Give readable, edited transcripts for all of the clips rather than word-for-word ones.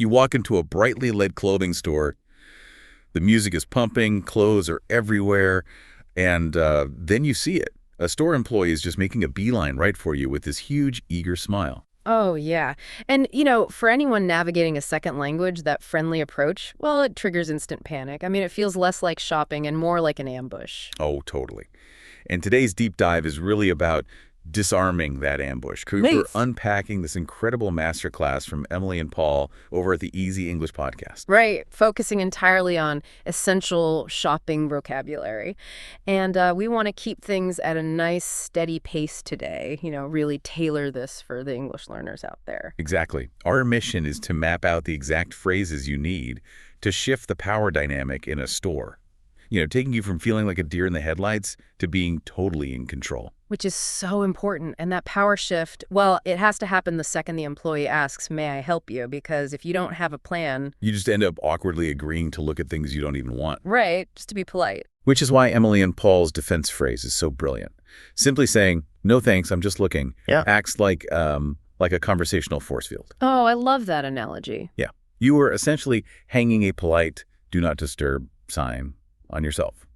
You walk into a brightly lit clothing store, the music is pumping, clothes are everywhere, and then you see it. A store employee is just making a beeline right for you with this huge, eager smile. Oh, yeah. And, for anyone navigating a second language, that friendly approach, well, it triggers instant panic. I mean, it feels less like shopping and more like an ambush. Oh, totally. And today's deep dive is really about disarming that ambush. We're Nice. unpacking this incredible masterclass from Emily and Paul over at the Easy English podcast. Right, focusing entirely on essential shopping vocabulary. And we want to keep things at a nice, steady pace today, really tailor this for the English learners out there. Exactly. Our mission is to map out the exact phrases you need to shift the power dynamic in a store. Taking you from feeling like a deer in the headlights to being totally in control. Which is so important. And that power shift, well, it has to happen the second the employee asks, may I help you? Because if you don't have a plan, You just end up awkwardly agreeing to look at things you don't even want. right, just to be polite. Which is why Emily and Paul's defense phrase is so brilliant. Simply saying, no thanks, I'm just looking, acts like a conversational force field. Oh, I love that analogy. Yeah. You are essentially hanging a polite do not disturb sign on yourself.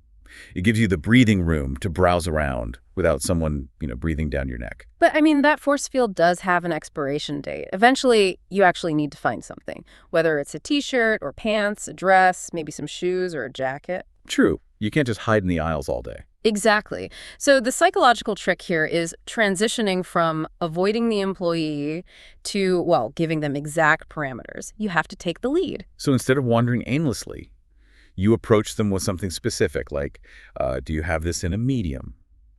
It gives you the breathing room to browse around without someone, breathing down your neck. But I mean, that force field does have an expiration date. Eventually, you actually need to find something, whether it's a t-shirt or pants, a dress, maybe some shoes or a jacket. True. You can't just hide in the aisles all day. Exactly. So the psychological trick here is transitioning from avoiding the employee to, well, giving them exact parameters. You have to take the lead. So instead of wandering aimlessly, you approach them with something specific, like, do you have this in a medium?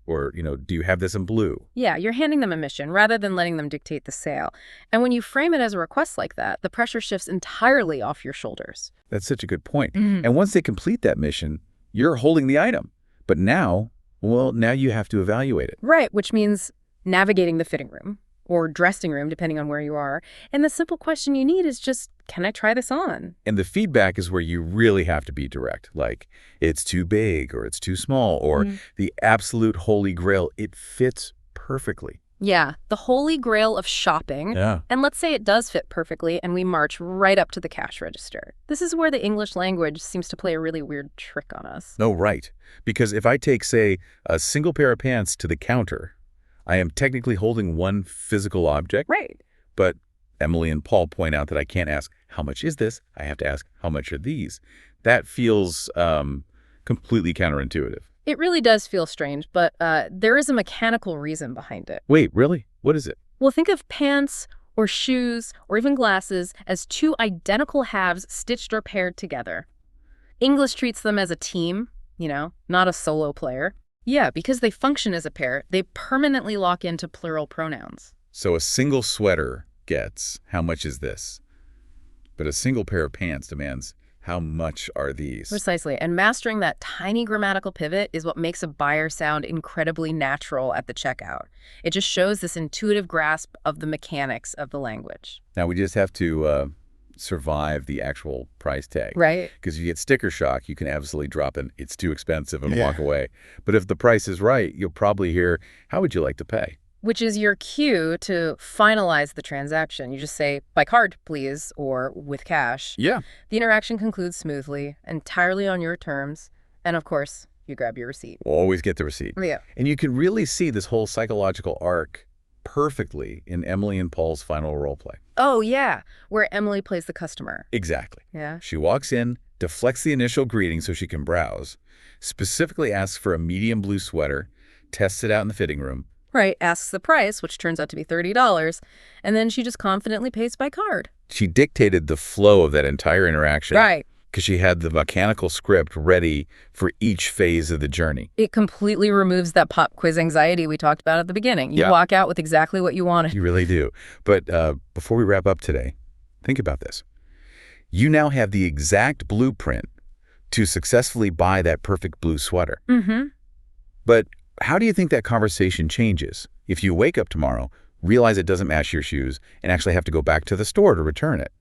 Or, do you have this in blue? Yeah, you're handing them a mission rather than letting them dictate the sale. And when you frame it as a request like that, the pressure shifts entirely off your shoulders. That's such a good point. Mhm. And once they complete that mission, you're holding the item. But now you have to evaluate it. Right, which means navigating the fitting room or dressing room, depending on where you are. And the simple question you need is just, can I try this on? And the feedback is where you really have to be direct, like it's too big or it's too small or the absolute holy grail, it fits perfectly. Yeah, the holy grail of shopping. Yeah. And let's say it does fit perfectly and we march right up to the cash register. This is where the English language seems to play a really weird trick on us. No, right. Because if I take, say, a single pair of pants to the counter, I am technically holding one physical object. Right. But Emily and Paul point out that I can't ask, how much is this? I have to ask, how much are these? That feels completely counterintuitive. It really does feel strange, but there is a mechanical reason behind it. Wait, really? What is it? Well, think of pants or shoes or even glasses as two identical halves stitched or paired together. English treats them as a team, not a solo player. Yeah, because they function as a pair, they permanently lock into plural pronouns. So a single sweater gets, how much is this? But a single pair of pants demands, how much are these? Precisely. And mastering that tiny grammatical pivot is what makes a buyer sound incredibly natural at the checkout. It just shows this intuitive grasp of the mechanics of the language. Now we just have to survive the actual price tag. Right. Because if you get sticker shock, you can absolutely drop an it's too expensive and walk away. But if the price is right, you'll probably hear, how would you like to pay? Which is your cue to finalize the transaction. You just say, by card, please, or with cash. Yeah. The interaction concludes smoothly, entirely on your terms, and of course, you grab your receipt. We'll always get the receipt. Yeah. And you can really see this whole psychological arc perfectly in Emily and Paul's final role play. Oh, yeah, where Emily plays the customer. Exactly. Yeah. She walks in, deflects the initial greeting so she can browse, specifically asks for a medium blue sweater, tests it out in the fitting room. Right, asks the price, which turns out to be $30, and then she just confidently pays by card. She dictated the flow of that entire interaction. Right. Because she had the mechanical script ready for each phase of the journey. It completely removes that pop quiz anxiety we talked about at the beginning. You walk out with exactly what you wanted. You really do. But before we wrap up today, think about this. You now have the exact blueprint to successfully buy that perfect blue sweater. Mm-hmm. But how do you think that conversation changes if you wake up tomorrow, realize it doesn't match your shoes, and actually have to go back to the store to return it?